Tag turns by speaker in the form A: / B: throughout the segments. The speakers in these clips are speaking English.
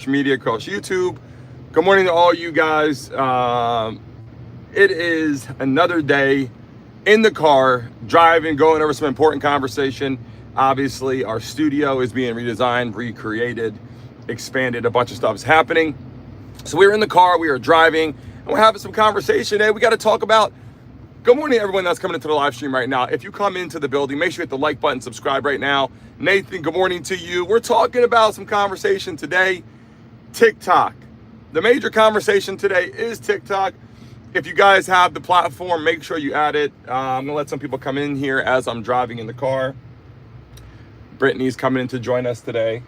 A: media across YouTube. Good morning to all you guys. It is another day in the car, driving, going over some important conversation. Obviously, our studio is being redesigned, recreated, expanded. A bunch of stuff is happening. So we're in the car, we are driving, and we're having some conversation. Today we got to talk about. Good morning, everyone that's coming into the live stream right now. If you come into the building, make sure you hit the like button, subscribe right now. Nathan, good morning to you. We're talking about some conversation today. TikTok. The major conversation today is TikTok. If you guys have the platform, make sure you add it. I'm gonna let some people come in here as I'm driving in the car. Brittany's coming in to join us today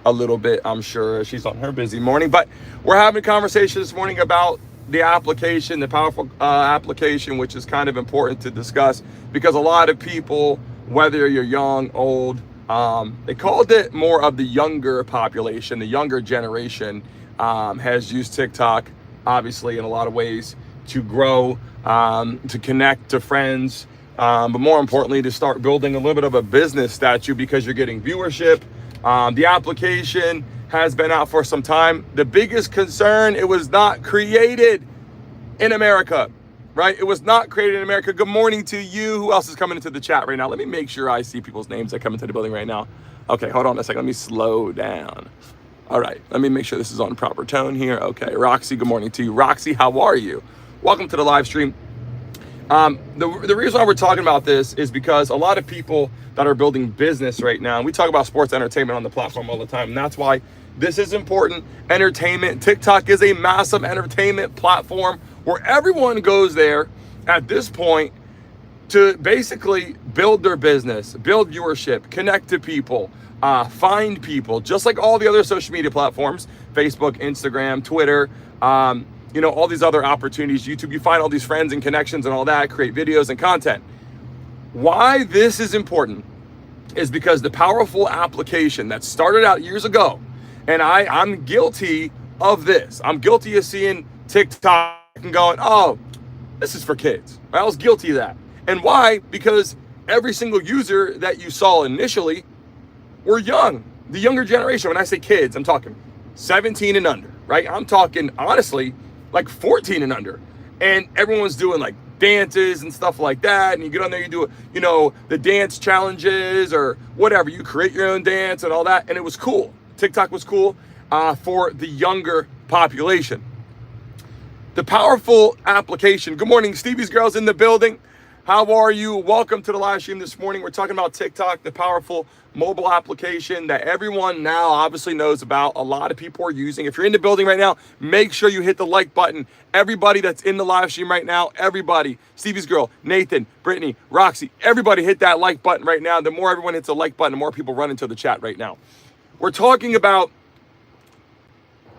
A: a little bit, I'm sure. She's on her busy morning, but we're having a conversation this morning about the application, the powerful application, which is kind of important to discuss because a lot of people, whether you're young, old, they called it more of the younger population, the younger generation has used TikTok, obviously, in a lot of ways to grow, to connect to friends, but more importantly, to start building a little bit of a business statue because you're getting viewership. The application has been out for some time. The biggest concern, it was not created in America, right? It was not created in America. Good morning to you. Who else is coming into the chat right now? Let me make sure I see people's names that come into the building right now. Okay, hold on a second. Let me slow down. All right, let me make sure this is on proper tone here. Okay, Roxy, good morning to you. Roxy, how are you? Welcome to the live stream. The reason why we're talking about this is because a lot of people that are building business right now, and we talk about sports entertainment on the platform all the time, and that's why this is important. Entertainment. TikTok is a massive entertainment platform where everyone goes there at this point to basically build their business, build viewership, connect to people, find people, just like all the other social media platforms, Facebook, Instagram, Twitter, all these other opportunities, YouTube. You find all these friends and connections and all that, create videos and content. Why this is important is because the powerful application that started out years ago, and I'm guilty of this. I'm guilty of seeing TikTok and going, oh, this is for kids. I was guilty of that. And why? Because every single user that you saw initially were young. The younger generation, when I say kids, I'm talking 17 and under, right? I'm talking, honestly, like 14 and under. And everyone's doing like dances and stuff like that. And you get on there, you do, the dance challenges or whatever. You create your own dance and all that. And it was cool. TikTok was cool for the younger population. The powerful application. Good morning, Stevie's Girls in the building. How are you? Welcome to the live stream this morning. We're talking about TikTok, the powerful mobile application that everyone now obviously knows about. A lot of people are using. If you're in the building right now, make sure you hit the like button. Everybody that's in the live stream right now, everybody, Stevie's Girl, Nathan, Brittany, Roxy, everybody hit that like button right now. The more everyone hits the like button, the more people run into the chat right now. We're talking about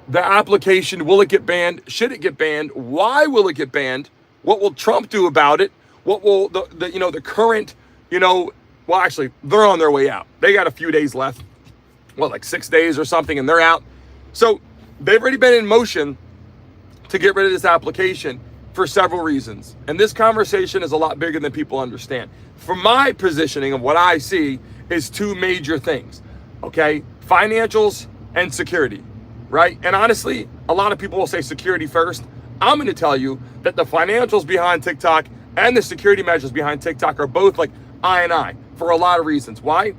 A: the application. Will it get banned? Should it get banned? Why will it get banned? What will Trump do about it? What will the current, well, actually, they're on their way out. They got a few days left, like 6 days or something, and they're out. So they've already been in motion to get rid of this application for several reasons. And this conversation is a lot bigger than people understand. From my positioning of what I see is two major things, okay? Financials and security, right? And honestly, a lot of people will say security first. I'm going to tell you that the financials behind TikTok and the security measures behind TikTok are both like eye and eye for a lot of reasons. Why?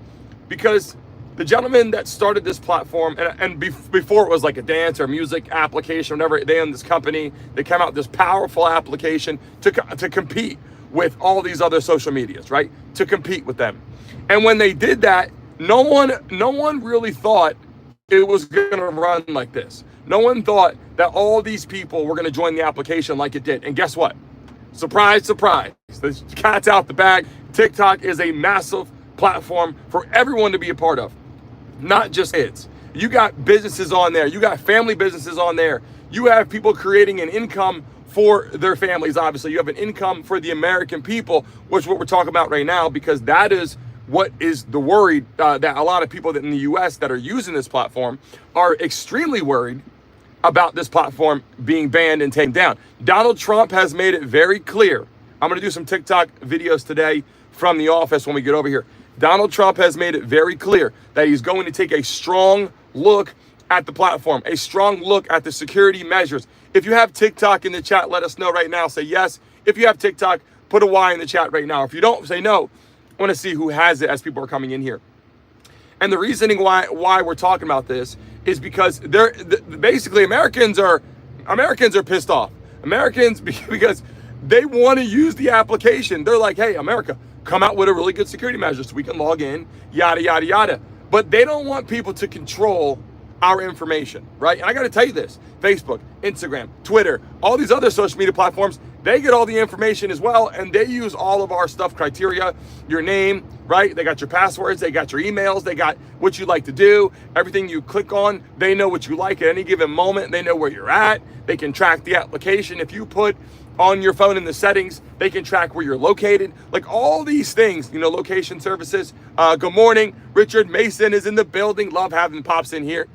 A: Because the gentleman that started this platform, and before it was like a dance or music application, whatever, they own this company, they came out with this powerful application to compete with all these other social medias, right? To compete with them. And when they did that, no one really thought it was going to run like this. No one thought that all these people were going to join the application like it did. And guess what? Surprise, surprise. The cat's out the bag. TikTok is a massive platform for everyone to be a part of, not just kids. You got businesses on there. You got family businesses on there. You have people creating an income for their families, obviously. You have an income for the American people, which is what we're talking about right now, because that is what is the worry that a lot of people that in the U.S. that are using this platform are extremely worried about this platform being banned and taken down. Donald Trump has made it very clear. I'm going to do some TikTok videos today from the office when we get over here. Donald Trump has made it very clear that he's going to take a strong look at the platform, a strong look at the security measures. If you have TikTok in the chat, let us know right now. Say yes. If you have TikTok, put a Y in the chat right now. If you don't, say no. I want to see who has it as people are coming in here. And the reasoning why we're talking about this is because basically Americans are pissed off. Americans, because they want to use the application. They're like, hey, America, come out with a really good security measure so we can log in, yada, yada, yada. But they don't want people to control our information, right? And I got to tell you this, Facebook, Instagram, Twitter, all these other social media platforms, they get all the information as well, and they use all of our stuff criteria, your name, right? They got your passwords, they got your emails, they got what you like to do, everything you click on, they know what you like at any given moment, they know where you're at, they can track the application. If you put on your phone in the settings, they can track where you're located, like all these things, location services. Good morning, Richard Mason is in the building, love having pops in here.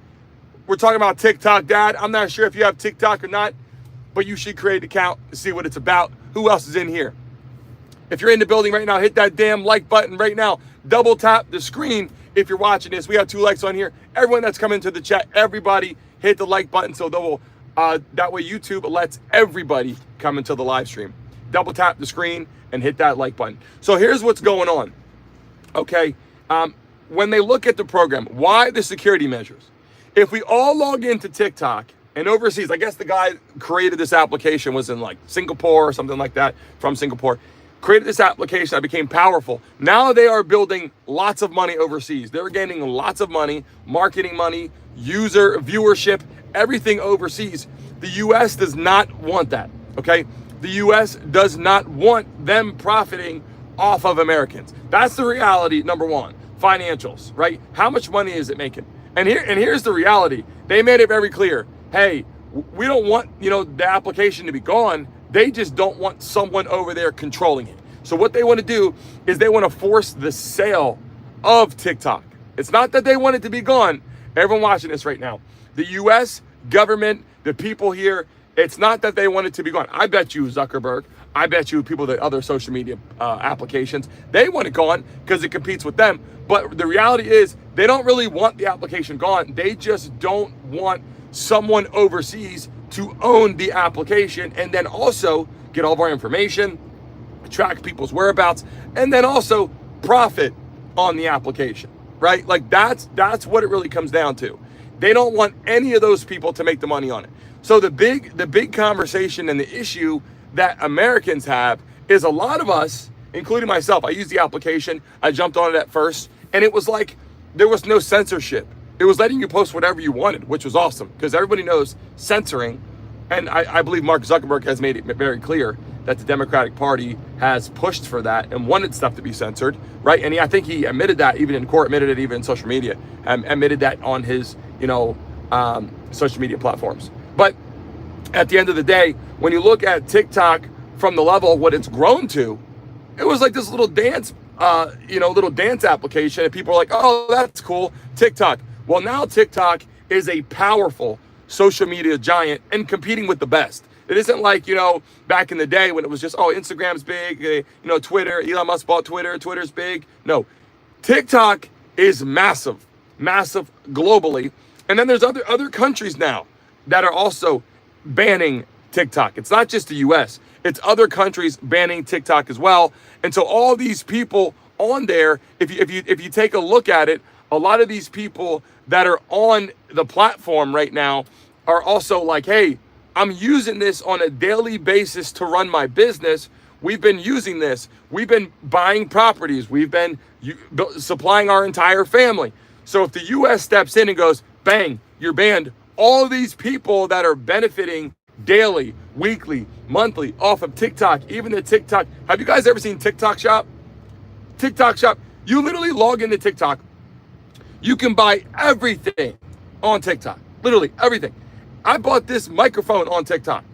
A: We're talking about TikTok, Dad. I'm not sure if you have TikTok or not, but you should create an account to see what it's about. Who else is in here? If you're in the building right now, hit that damn like button right now. Double tap the screen if you're watching this. We have 2 likes on here. Everyone that's coming to the chat, everybody hit the like button so that way YouTube lets everybody come into the live stream. Double tap the screen and hit that like button. So here's what's going on. Okay, when they look at the program, why the security measures? If we all log into TikTok and overseas, I guess the guy created this application was in like Singapore or something like that, from Singapore, created this application that became powerful. Now they are building lots of money overseas. They're gaining lots of money, marketing money, user viewership, everything overseas. The US does not want that, okay? The US does not want them profiting off of Americans. That's the reality, number one. Financials, right? How much money is it making? And here's the reality. They made it very clear. Hey, we don't want, the application to be gone. They just don't want someone over there controlling it. So what they want to do is they want to force the sale of TikTok. It's not that they want it to be gone. Everyone watching this right now, the US government, the people here, it's not that they want it to be gone. I bet you Zuckerberg, I bet you people that other social media applications, they want it gone because it competes with them. But the reality is they don't really want the application gone. They just don't want someone overseas to own the application and then also get all of our information, track people's whereabouts, and then also profit on the application, right? Like that's what it really comes down to. They don't want any of those people to make the money on it. So the big conversation and the issue that Americans have is a lot of us, including myself, I used the application, I jumped on it at first, and it was like there was no censorship. It was letting you post whatever you wanted, which was awesome because everybody knows censoring. And I believe Mark Zuckerberg has made it very clear that the Democratic Party has pushed for that and wanted stuff to be censored, right? And I think he admitted that even in court, admitted it even in social media, admitted that on his, social media platforms. But at the end of the day, when you look at TikTok from the level of what it's grown to, it was like this little dance, little dance application, and people are like, oh, that's cool, TikTok. Well, now TikTok is a powerful social media giant and competing with the best. It isn't like, back in the day when it was just, oh, Instagram's big, Twitter, Elon Musk bought Twitter, Twitter's big. No, TikTok is massive globally. And then there's other countries now that are also banning TikTok. It's not just the US, it's other countries banning TikTok as well. And so all these people on there, if you take a look at it, a lot of these people that are on the platform right now are also like, hey, I'm using this on a daily basis to run my business. We've been using this. We've been buying properties. We've been supplying our entire family. So if the US steps in and goes, bang, you're banned, all of these people that are benefiting daily, weekly, monthly off of TikTok, even the TikTok. Have you guys ever seen TikTok Shop? TikTok Shop, you literally log into TikTok. You can buy everything on TikTok, literally everything. I bought this microphone on TikTok.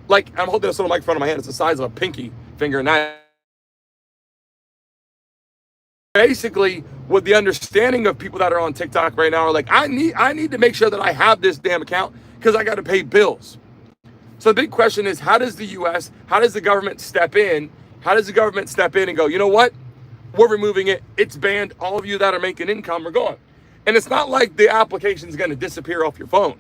A: Like, I'm holding this little microphone in my hand. It's the size of a pinky finger. And I basically, with the understanding of people that are on TikTok right now are like, I need to make sure that I have this damn account because I got to pay bills. So the big question is, how does the US, how does the government step in? How does the government step in and go, you know what? We're removing it. It's banned. All of you that are making income are gone. And it's not like the application is going to disappear off your phone.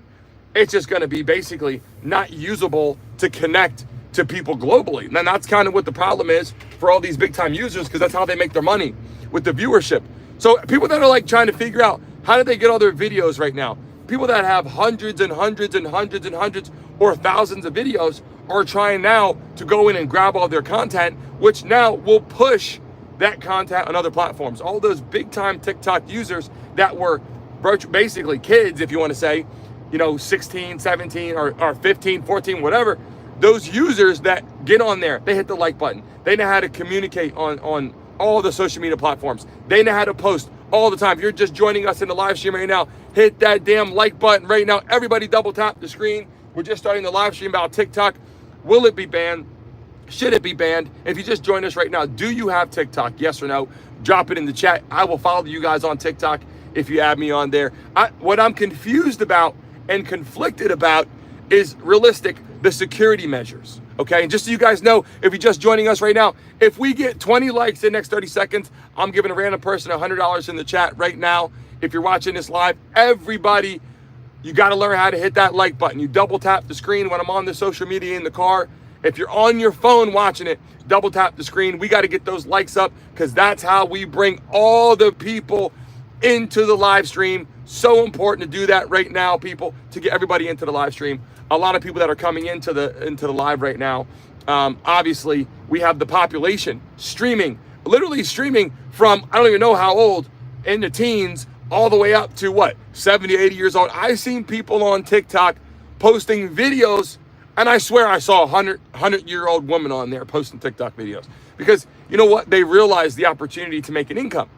A: It's just going to be basically not usable to connect to people globally. And that's kind of what the problem is for all these big time users, because that's how they make their money, with the viewership. So people that are like trying to figure out how do they get all their videos right now, people that have hundreds and hundreds and hundreds and hundreds or thousands of videos are trying now to go in and grab all their content, which now will push that content on other platforms. All those big time TikTok users that were basically kids, if you want to say, 16, 17 or 15, 14, whatever, those users that get on there, they hit the like button. They know how to communicate on all the social media platforms. They know how to post all the time. If you're just joining us in the live stream right now, hit that damn like button right now. Everybody double tap the screen. We're just starting the live stream about TikTok. Will it be banned? Should it be banned? If you just joined us right now, do you have TikTok? Yes or no? Drop it in the chat. I will follow you guys on TikTok if you add me on there. What I'm confused about and conflicted about is the security measures. Okay, and just so you guys know, if you're just joining us right now, if we get 20 likes in the next 30 seconds, I'm giving a random person $100 in the chat right now. If you're watching this live, everybody, you got to learn how to hit that like button. You double tap the screen when I'm on the social media in the car. If you're on your phone watching it, double tap the screen. We got to get those likes up, because that's how we bring all the people into the live stream. So important to do that right now, people, to get everybody into the live stream. A lot of people that are coming into the live right now. Obviously, we have the population literally streaming from, I don't even know how old, in the teens, all the way up to what, 70, 80 years old. I've seen people on TikTok posting videos, and I swear I saw a 100-year-old woman on there posting TikTok videos, because you know what? They realized the opportunity to make an income.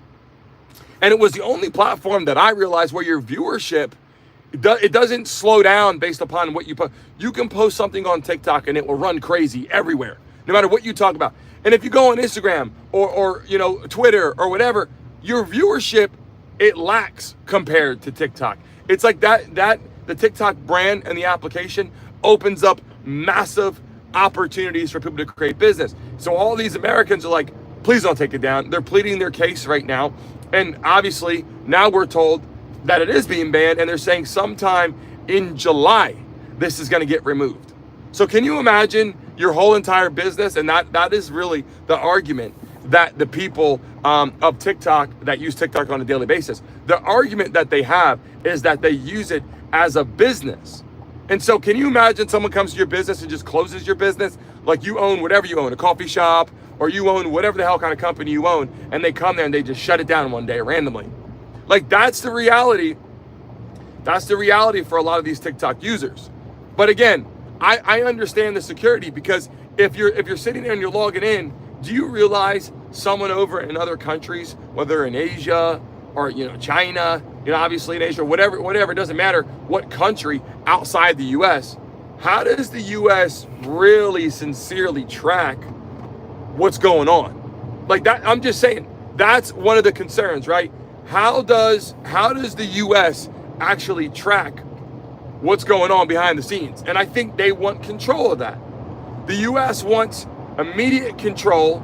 A: And it was the only platform that I realized where your viewership, it doesn't slow down based upon what you post. You can post something on TikTok and it will run crazy everywhere, no matter what you talk about. And if you go on Instagram or Twitter or whatever, your viewership, it lacks compared to TikTok. It's like that the TikTok brand and the application opens up massive opportunities for people to create business. So all these Americans are like, please don't take it down. They're pleading their case right now. And obviously now we're told that it is being banned, and they're saying sometime in July, this is going to get removed. So can you imagine your whole entire business? And that is really the argument that the people of TikTok that use TikTok on a daily basis, the argument that they have is that they use it as a business. And so can you imagine someone comes to your business and just closes your business? Like you own whatever you own, a coffee shop, or you own whatever the hell kind of company you own, and they come there and they just shut it down one day randomly. Like that's the reality. That's the reality for a lot of these TikTok users. But again, I understand the security, because if you're sitting there and you're logging in, do you realize someone over in other countries, whether in Asia or China, obviously in Asia, whatever, it doesn't matter what country outside the US, how does the US really sincerely track what's going on? Like that, I'm just saying, that's one of the concerns, right? How does the US actually track what's going on behind the scenes? And I think they want control of that. The US wants immediate control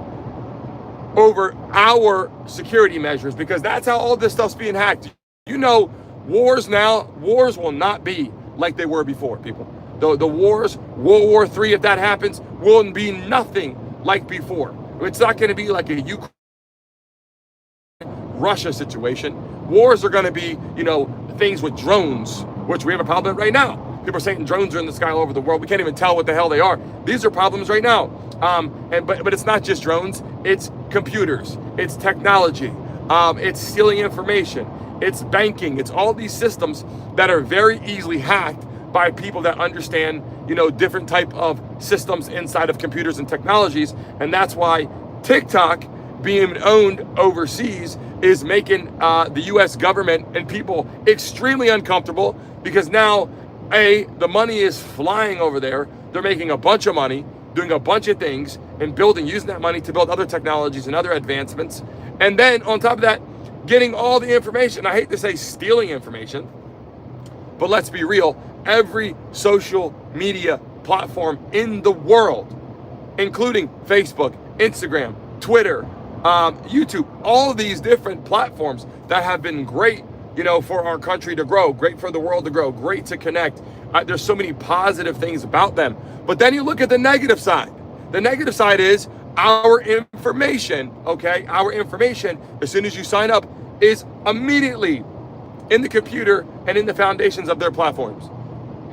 A: over our security measures, because that's how all this stuff's being hacked. Wars will not be like they were before, people. The wars, World War III, if that happens, will be nothing like before. It's not going to be like a Ukraine-Russia situation. Wars are going to be, things with drones, which we have a problem right now. People are saying drones are in the sky all over the world. We can't even tell what the hell they are. These are problems right now. But it's not just drones. It's computers. It's technology. It's stealing information. It's banking. It's all these systems that are very easily hacked by people that understand, different type of systems inside of computers and technologies. And that's why TikTok, being owned overseas, is making the US government and people extremely uncomfortable, because now, the money is flying over there. They're making a bunch of money, doing a bunch of things, and using that money to build other technologies and other advancements. And then on top of that, getting all the information. I hate to say stealing information, but let's be real. Every social media platform in the world, including Facebook, Instagram, Twitter, YouTube, all of these different platforms that have been great for our country to grow, great for the world to grow, great to connect. There's so many positive things about them. But then you look at the negative side. The negative side is our information, okay? Our information, as soon as you sign up, is immediately in the computer and in the foundations of their platforms.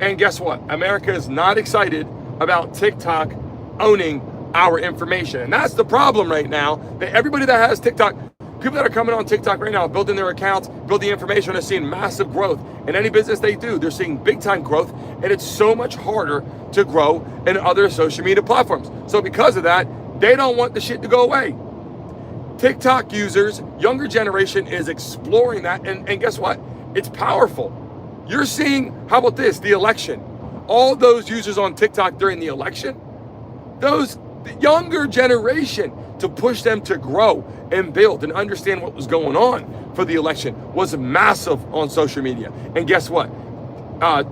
A: And guess what? America is not excited about TikTok owning our information. And that's the problem right now, that everybody that has TikTok, people that are coming on TikTok right now, building their accounts, building information, are seeing massive growth. In any business they do, they're seeing big time growth, and it's so much harder to grow in other social media platforms. So because of that, they don't want the shit to go away. TikTok users, younger generation, is exploring that, and guess what? It's powerful. You're seeing, how about this, the election. All those users on TikTok during the election, the younger generation, to push them to grow and build and understand what was going on for the election, was massive on social media. And guess what?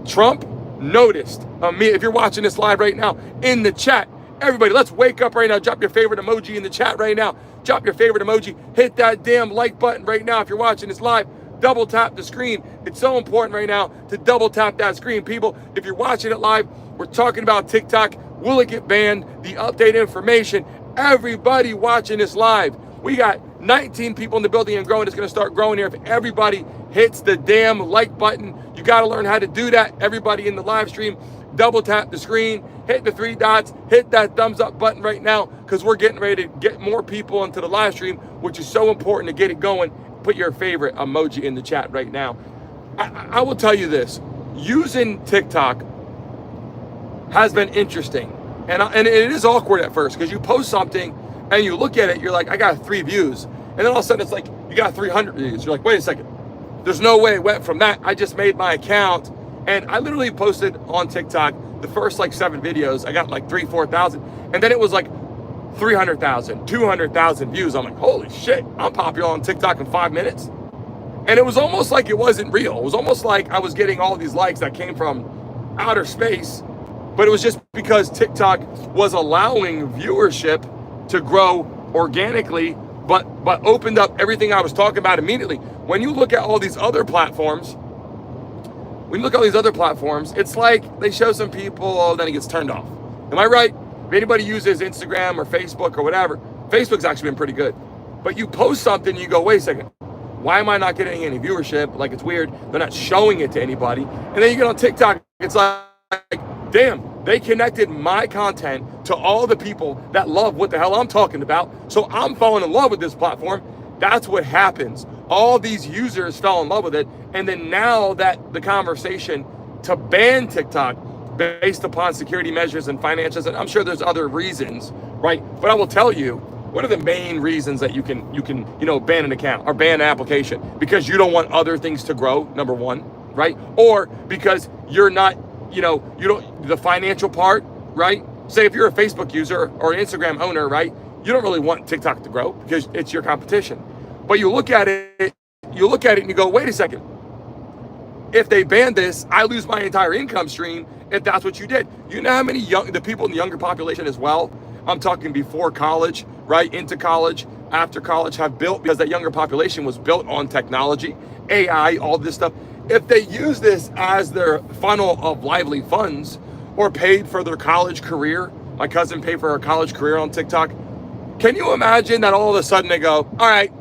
A: Trump noticed me. If you're watching this live right now, in the chat, everybody, let's wake up right now. Drop your favorite emoji in the chat right now. Drop your favorite emoji. Hit that damn like button right now if you're watching this live. Double tap the screen. It's so important right now to double tap that screen. People, if you're watching it live, we're talking about TikTok. Will it get banned? The update information. Everybody watching this live. We got 19 people in the building and growing. It's going to start growing here if everybody hits the damn like button. You got to learn how to do that. Everybody in the live stream, double tap the screen, hit the 3 dots, hit that thumbs up button right now, because we're getting ready to get more people into the live stream, which is so important to get it going. Put your favorite emoji in the chat right now. I will tell you this, using TikTok has been interesting. And it is awkward at first, because you post something and you look at it, you're like, I got 3 views. And then all of a sudden it's like, you got 300 views. You're like, wait a second. There's no way it went from that. I just made my account. And I literally posted on TikTok the first 7 videos. I got 4,000. And then it was 300,000, 200,000 views. I'm like, holy shit, I'm popular on TikTok in 5 minutes. And it was almost like it wasn't real. It was almost like I was getting all these likes that came from outer space. But it was just because TikTok was allowing viewership to grow organically, but opened up everything I was talking about immediately. When you look at all these other platforms, it's like they show some people, then it gets turned off. Am I right? If anybody uses Instagram or Facebook or whatever, Facebook's actually been pretty good. But you post something, you go, wait a second, why am I not getting any viewership? It's weird. They're not showing it to anybody. And then you get on TikTok, it's like, damn, they connected my content to all the people that love what the hell I'm talking about. So I'm falling in love with this platform. That's what happens. All these users fell in love with it. And then now that the conversation to ban TikTok based upon security measures and finances, and I'm sure there's other reasons, right? But I will tell you, what are the main reasons that you can ban an account or ban an application? Because you don't want other things to grow, number one, right? Or because you're not, you don't, the financial part, right? Say if you're a Facebook user or an Instagram owner, right? You don't really want TikTok to grow because it's your competition. But you look at it and you go, wait a second. If they ban this, I lose my entire income stream if that's what you did. You know how many the people in the younger population as well, I'm talking before college, right, into college, after college, have built, because that younger population was built on technology, AI, all this stuff. If they use this as their funnel of lively funds or paid for their college career, my cousin paid for her college career on TikTok, can you imagine that all of a sudden they go, all right,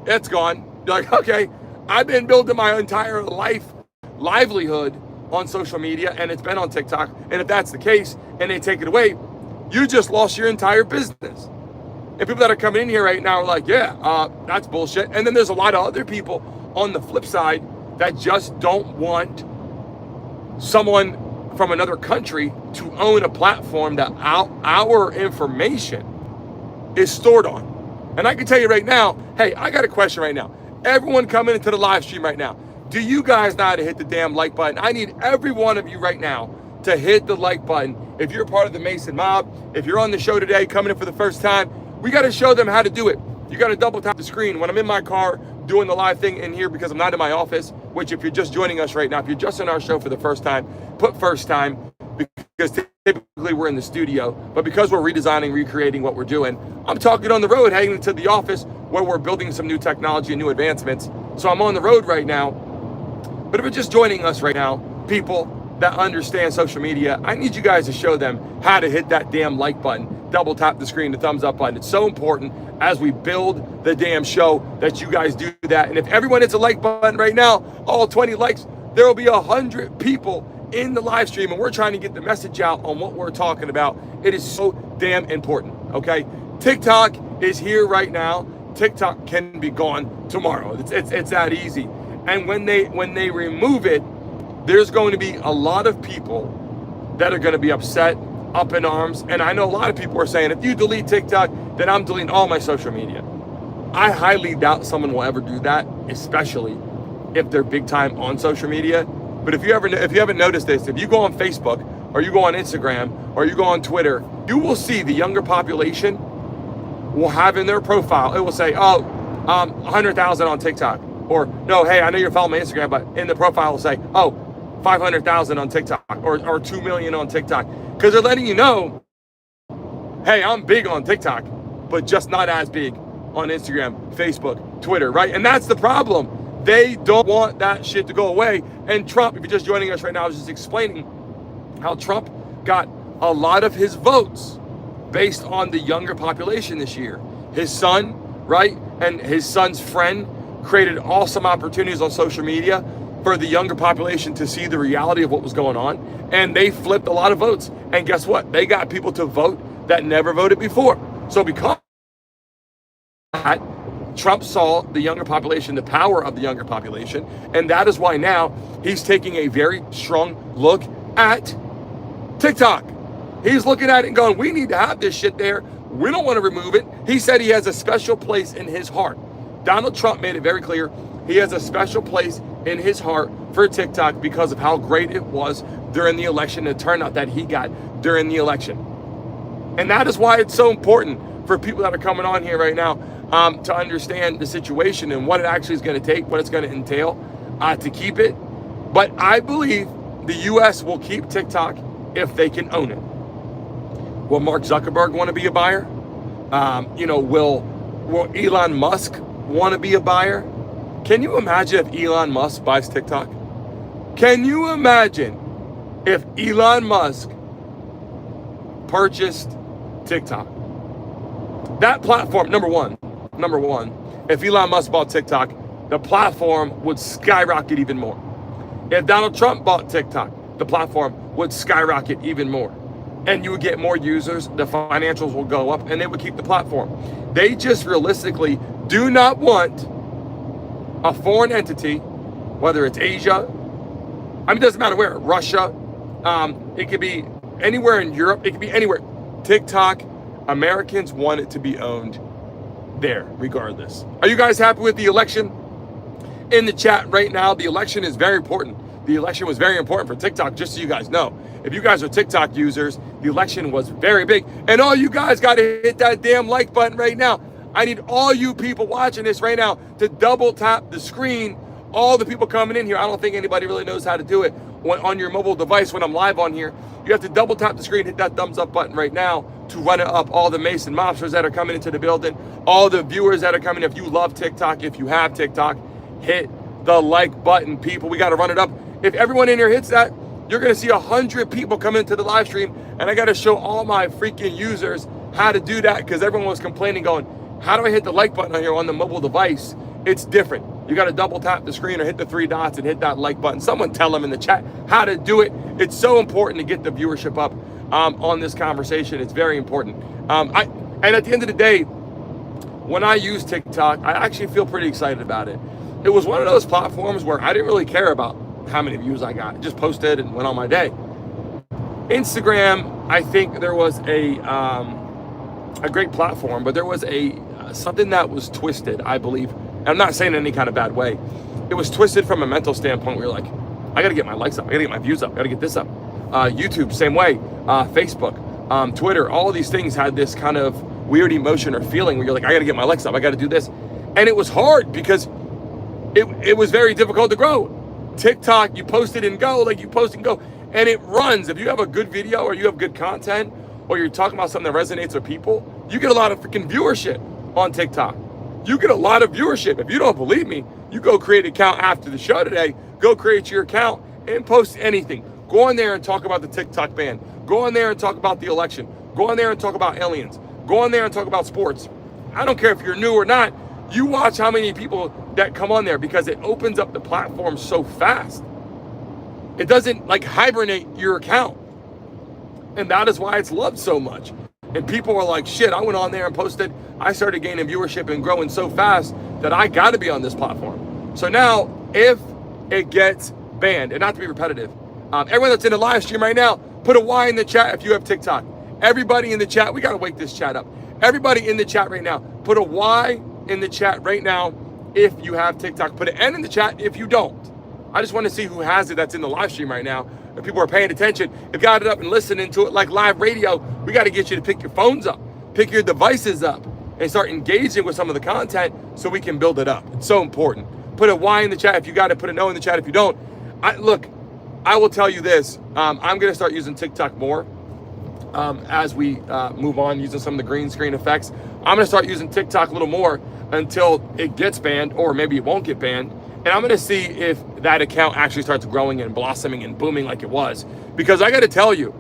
A: it's gone. You're like, okay, I've been building my entire livelihood on social media, and it's been on TikTok. And if that's the case, and they take it away, you just lost your entire business. And people that are coming in here right now are like, yeah, that's bullshit. And then there's a lot of other people on the flip side that just don't want someone from another country to own a platform that our information is stored on. And I can tell you right now, hey, I got a question right now. Everyone coming into the live stream right now, do you guys know how to hit the damn like button? I need every one of you right now to hit the like button. If you're part of the Mason mob, if you're on the show today, coming in for the first time, we got to show them how to do it. You got to double tap the screen. When I'm in my car doing the live thing in here, because I'm not in my office, which if you're just joining us right now, if you're just in our show for the first time, put first time, because typically we're in the studio, but because we're redesigning, recreating what we're doing, I'm talking on the road, heading to the office where we're building some new technology and new advancements. So I'm on the road right now. But if you're just joining us right now, people that understand social media, I need you guys to show them how to hit that damn like button, double tap the screen, the thumbs up button. It's so important as we build the damn show that you guys do that. And if everyone hits a like button right now, all 20 likes, there will be 100 people in the live stream, and we're trying to get the message out on what we're talking about. It is so damn important, okay? TikTok is here right now. TikTok can be gone tomorrow. It's that easy. And when they remove it, there's going to be a lot of people that are going to be upset, up in arms. And I know a lot of people are saying, if you delete TikTok, then I'm deleting all my social media. I highly doubt someone will ever do that, especially if they're big time on social media. But if you haven't noticed this, if you go on Facebook or you go on Instagram or you go on Twitter, you will see the younger population will have in their profile, it will say, 100,000 on TikTok. Or, no, hey, I know you're following my Instagram, but in the profile it will say, 500,000 on TikTok or 2 million on TikTok. Because they're letting you know, hey, I'm big on TikTok, but just not as big on Instagram, Facebook, Twitter, right? And that's the problem. They don't want that shit to go away. And Trump, if you're just joining us right now, I was just explaining how Trump got a lot of his votes based on the younger population this year. His son, right, and his son's friend created awesome opportunities on social media for the younger population to see the reality of what was going on. And they flipped a lot of votes. And guess what? They got people to vote that never voted before. So because of that, Trump saw the younger population, the power of the younger population, and that is why now he's taking a very strong look at TikTok. He's looking at it and going, we need to have this shit there. We don't want to remove it. He said he has a special place in his heart. Donald Trump made it very clear he has a special place in his heart for TikTok because of how great it was during the election, the turnout that he got during the election. And that is why it's so important for people that are coming on here right now to understand the situation and what it actually is going to take, what it's going to entail to keep it. But I believe the U.S. will keep TikTok if they can own it. Will Mark Zuckerberg want to be a buyer? Will Elon Musk want to be a buyer? Can you imagine if Elon Musk buys TikTok? Can you imagine if Elon Musk purchased TikTok? That platform, number one, if Elon Musk bought TikTok, the platform would skyrocket even more. If Donald Trump bought TikTok, the platform would skyrocket even more. And you would get more users, the financials will go up, and they would keep the platform. They just realistically do not want a foreign entity, whether it's Asia, it doesn't matter where, Russia, it could be anywhere in Europe, it could be anywhere. TikTok, Americans want it to be owned there, regardless. Are you guys happy with the election? In the chat right now, the election is very important. The election was very important for TikTok, just so you guys know. If you guys are TikTok users, the election was very big. And all you guys got to hit that damn like button right now. I need all you people watching this right now to double tap the screen. All the people coming in here, I don't think anybody really knows how to do it on your mobile device when I'm live on here. You have to double tap the screen, hit that thumbs up button right now to run it up. All the Mason mobsters that are coming into the building, all the viewers that are coming. If you love TikTok, if you have TikTok, hit the like button, people. We got to run it up. If everyone in here hits that, you're going to see 100 people come into the live stream, and I got to show all my freaking users how to do that because everyone was complaining going, how do I hit the like button on here on the mobile device? It's different. You got to double tap the screen or hit the 3 dots and hit that like button. Someone tell them in the chat how to do it. It's so important to get the viewership up on this conversation. It's very important. And at the end of the day, when I use TikTok, I actually feel pretty excited about it. It was one of those platforms where I didn't really care about how many views I got. I just posted and went on my day. Instagram, I think there was a great platform, but there was something that was twisted, I believe. And I'm not saying in any kind of bad way. It was twisted from a mental standpoint where you're like, I got to get my likes up. I got to get my views up. I got to get this up. YouTube, same way. Facebook, Twitter, all of these things had this kind of weird emotion or feeling where you're like, I got to get my likes up. I got to do this. And it was hard because it was very difficult to grow. TikTok, you post it and go, like you post and go. and it runs. If you have a good video or you have good content or you're talking about something that resonates with people, you get a lot of freaking viewership on TikTok. You get a lot of viewership. If you don't believe me, you go create an account after the show today. Go create your account and post anything. Go on there and talk about the TikTok ban. Go on there and talk about the election. Go on there and talk about aliens. Go on there and talk about sports. I don't care if you're new or not. You watch how many people that come on there, because it opens up the platform so fast. It doesn't like hibernate your account. And that is why it's loved so much. And people are like, shit, I went on there and posted. I started gaining viewership and growing so fast that I got to be on this platform. So now, if it gets banned, and not to be repetitive, everyone that's in the live stream right now, put a Y in the chat if you have TikTok. Everybody in the chat, we got to wake this chat up. Everybody in the chat right now, put a Y in the chat right now if you have TikTok. Put an N in the chat if you don't. I just want to see who has it that's in the live stream right now. If people are paying attention, if you got it up and listening to it like live radio, we got to get you to pick your phones up, pick your devices up, and start engaging with some of the content so we can build it up. It's so important. Put a Y in the chat if you got it. Put a no in the chat if you don't. Look, I will tell you this. I'm going to start using TikTok more as we move on, using some of the green screen effects. I'm going to start using TikTok a little more until it gets banned, or maybe it won't get banned. And I'm going to see if that account actually starts growing and blossoming and booming like it was. Because I got to tell you,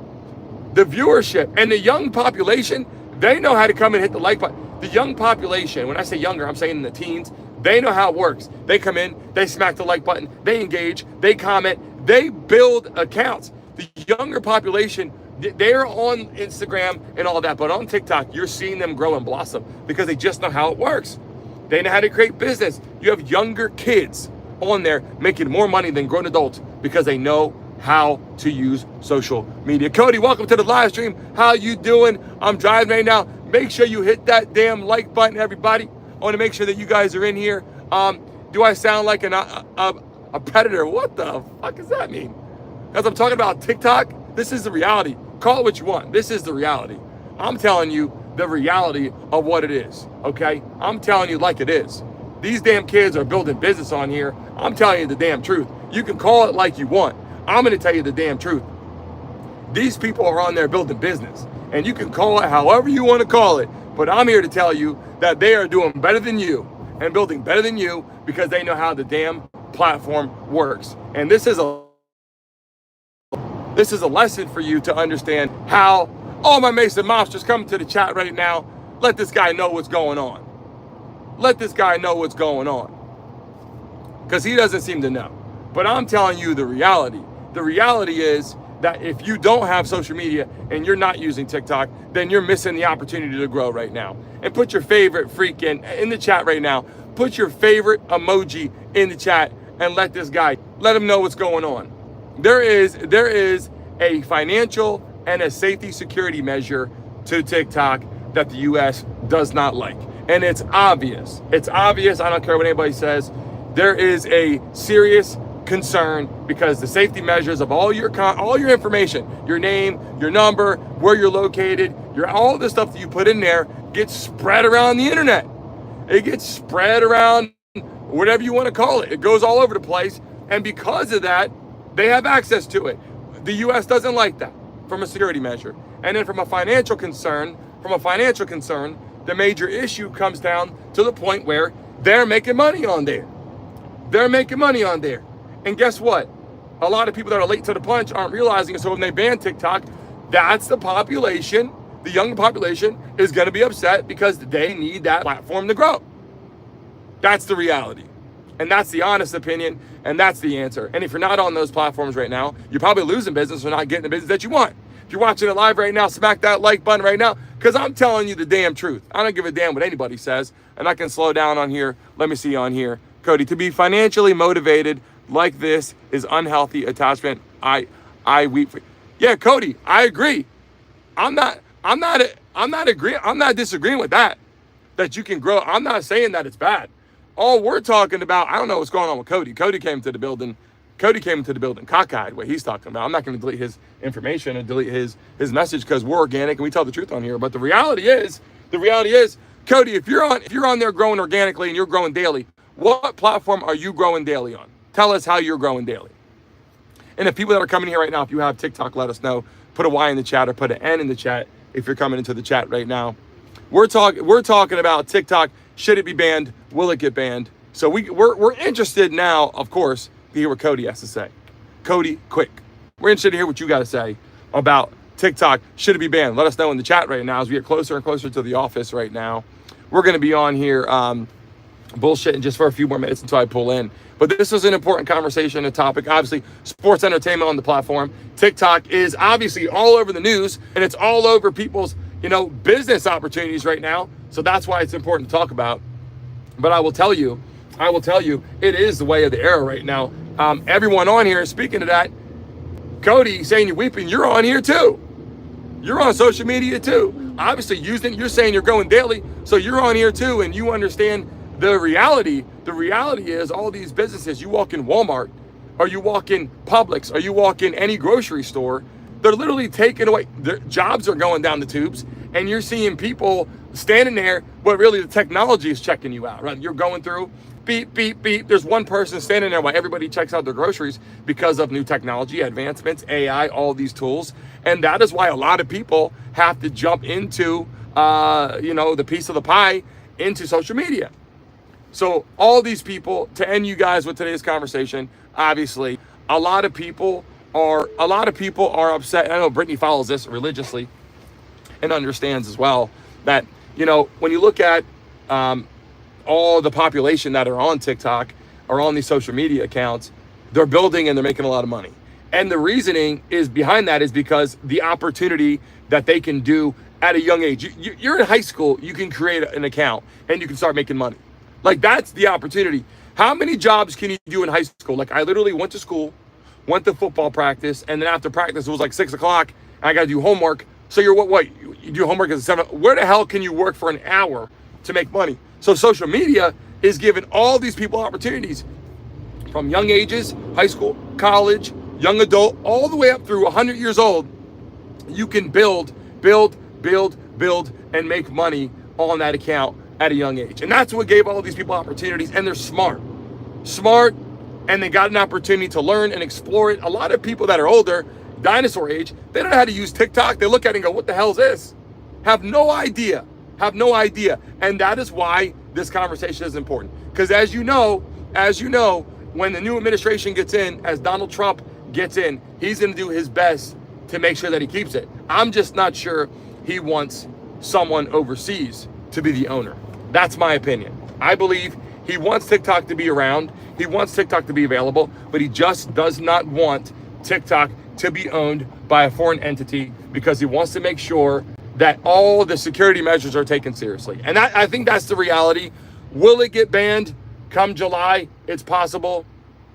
A: the viewership and the young population, they know how to come and hit the like button. The young population, when I say younger, I'm saying in the teens, they know how it works. They come in, they smack the like button, they engage, they comment, they build accounts. The younger population, they're on Instagram and all that, but on TikTok, you're seeing them grow and blossom because they just know how it works. They know how to create business. You have younger kids on there making more money than grown adults because they know how to use social media. Cody, welcome to the live stream. How you doing? I'm driving right now. Make sure you hit that damn like button, everybody. I want to make sure that you guys are in here. Do I sound like a predator? What the fuck does that mean? As I'm talking about TikTok, this is the reality. Call it what you want. This is the reality. I'm telling you the reality of what it is, okay? I'm telling you like it is. These damn kids are building business on here. I'm telling you the damn truth. You can call it like you want. I'm going to tell you the damn truth. These people are on there building business, and you can call it however you want to call it, but I'm here to tell you that they are doing better than you and building better than you because they know how the damn platform works. And this is a lesson for you to understand how all my Mason mobsters come to the chat right now. Let this guy know what's going on. Let this guy know what's going on. Because he doesn't seem to know. But I'm telling you the reality. The reality is that if you don't have social media and you're not using TikTok, then you're missing the opportunity to grow right now. And put your favorite freak in the chat right now. Put your favorite emoji in the chat and let this guy, let him know what's going on. There is a financial and a safety security measure to TikTok that the US does not like. And it's obvious. It's obvious. I don't care what anybody says. There is a serious concern because the safety measures of all your information, your name, your number, where you're located, all the stuff that you put in there gets spread around the internet. It gets spread around, whatever you want to call it. It goes all over the place. And because of that, they have access to it. The US doesn't like that from a security measure. And then from a financial concern, the major issue comes down to the point where they're making money on there. They're making money on there. And guess what? A lot of people that are late to the punch aren't realizing it. So when they ban TikTok, that's the population, the young population is going to be upset because they need that platform to grow. That's the reality. And that's the honest opinion. And that's the answer. And if you're not on those platforms right now, you're probably losing business or not getting the business that you want. If you're watching it live right now, smack that like button right now because I'm telling you the damn truth. I don't give a damn what anybody says. And I can slow down on here. Let me see on here. Cody, to be financially motivated like this is unhealthy attachment. I weep for. Yeah, Cody, I agree. I'm not disagreeing with that you can grow. I'm not saying that it's bad. All we're talking about, I don't know what's going on with Cody. Cody came to the building cockeyed, what he's talking about. I'm not going to delete his information and delete his message because we're organic and we tell the truth on here. But the reality is, Cody, if you're on there growing organically and you're growing daily, what platform are you growing daily on? Tell us how you're growing daily. And if people that are coming here right now, if you have TikTok, let us know. Put a Y in the chat or put an N in the chat if you're coming into the chat right now. We're talking about TikTok. Should it be banned? Will it get banned? So we're interested now, of course, to hear what Cody has to say. Cody, quick. We're interested to hear what you got to say about TikTok. Should it be banned? Let us know in the chat right now as we get closer and closer to the office right now. We're going to be on here bullshitting just for a few more minutes until I pull in. But this is an important conversation, a topic. Obviously, sports entertainment on the platform. TikTok is obviously all over the news, and it's all over people's, business opportunities right now. So that's why it's important to talk about. But I will tell you, it is the way of the era right now. Everyone on here, speaking to that, Cody saying you're weeping, you're on here too. You're on social media too. Obviously, you're saying you're going daily, so you're on here too, and you understand the reality. The reality is all these businesses, you walk in Walmart, or you walk in Publix, or you walk in any grocery store, they're literally taking away, their jobs are going down the tubes, and you're seeing people standing there, but really the technology is checking you out, right? You're going through, beep, beep, beep. There's one person standing there while everybody checks out their groceries because of new technology, advancements, AI, all these tools. And that is why a lot of people have to jump into, the piece of the pie into social media. So all these people, to end you guys with today's conversation, obviously, a lot of people are upset. I know Brittany follows this religiously and understands as well that, when you look at all the population that are on TikTok or on these social media accounts, they're building and they're making a lot of money. And the reasoning is behind that is because the opportunity that they can do at a young age. You're in high school, you can create an account and you can start making money. Like, that's the opportunity. How many jobs can you do in high school? Like, I literally went to school, went to football practice, and then after practice, it was like 6 o'clock, and I got to do homework. So you're what? You do homework at 7. Where the hell can you work for an hour to make money? So social media is giving all these people opportunities from young ages, high school, college, young adult, all the way up through 100 years old. You can build, and make money on that account at a young age. And that's what gave all these people opportunities. And they're smart, and they got an opportunity to learn and explore it. A lot of people that are older, dinosaur age, they don't know how to use TikTok. They look at it and go, what the hell is this? Have no idea. And that is why this conversation is important. Because as you know, when the new administration gets in, as Donald Trump gets in, he's going to do his best to make sure that he keeps it. I'm just not sure he wants someone overseas to be the owner. That's my opinion. I believe he wants TikTok to be around. He wants TikTok to be available, but he just does not want TikTok to be owned by a foreign entity because he wants to make sure that all the security measures are taken seriously. And I think that's the reality. Will it get banned come July? It's possible.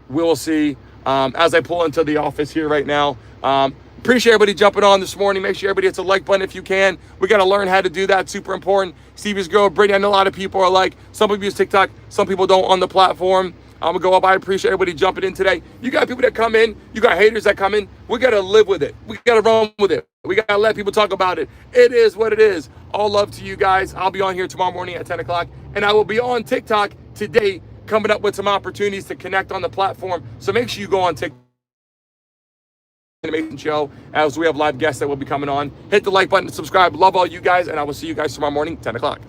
A: We'll see. As I pull into the office here right now, appreciate everybody jumping on this morning. Make sure everybody hits a like button if you can. We got to learn how to do that. Super important. Stevie's girl, Brittany, I know a lot of people are like, some people use TikTok, some people don't on the platform. I'm gonna go up. I appreciate everybody jumping in today. You got people that come in, you got haters that come in. We gotta live with it. We gotta run with it. We gotta let people talk about it. It is what it is. All love to you guys. I'll be on here tomorrow morning at 10 o'clock, and I will be on TikTok today, coming up with some opportunities to connect on the platform. So make sure you go on TikTok. Amazing show, as we have live guests that will be coming on. Hit the like button, subscribe. Love all you guys, and I will see you guys tomorrow morning, 10 o'clock.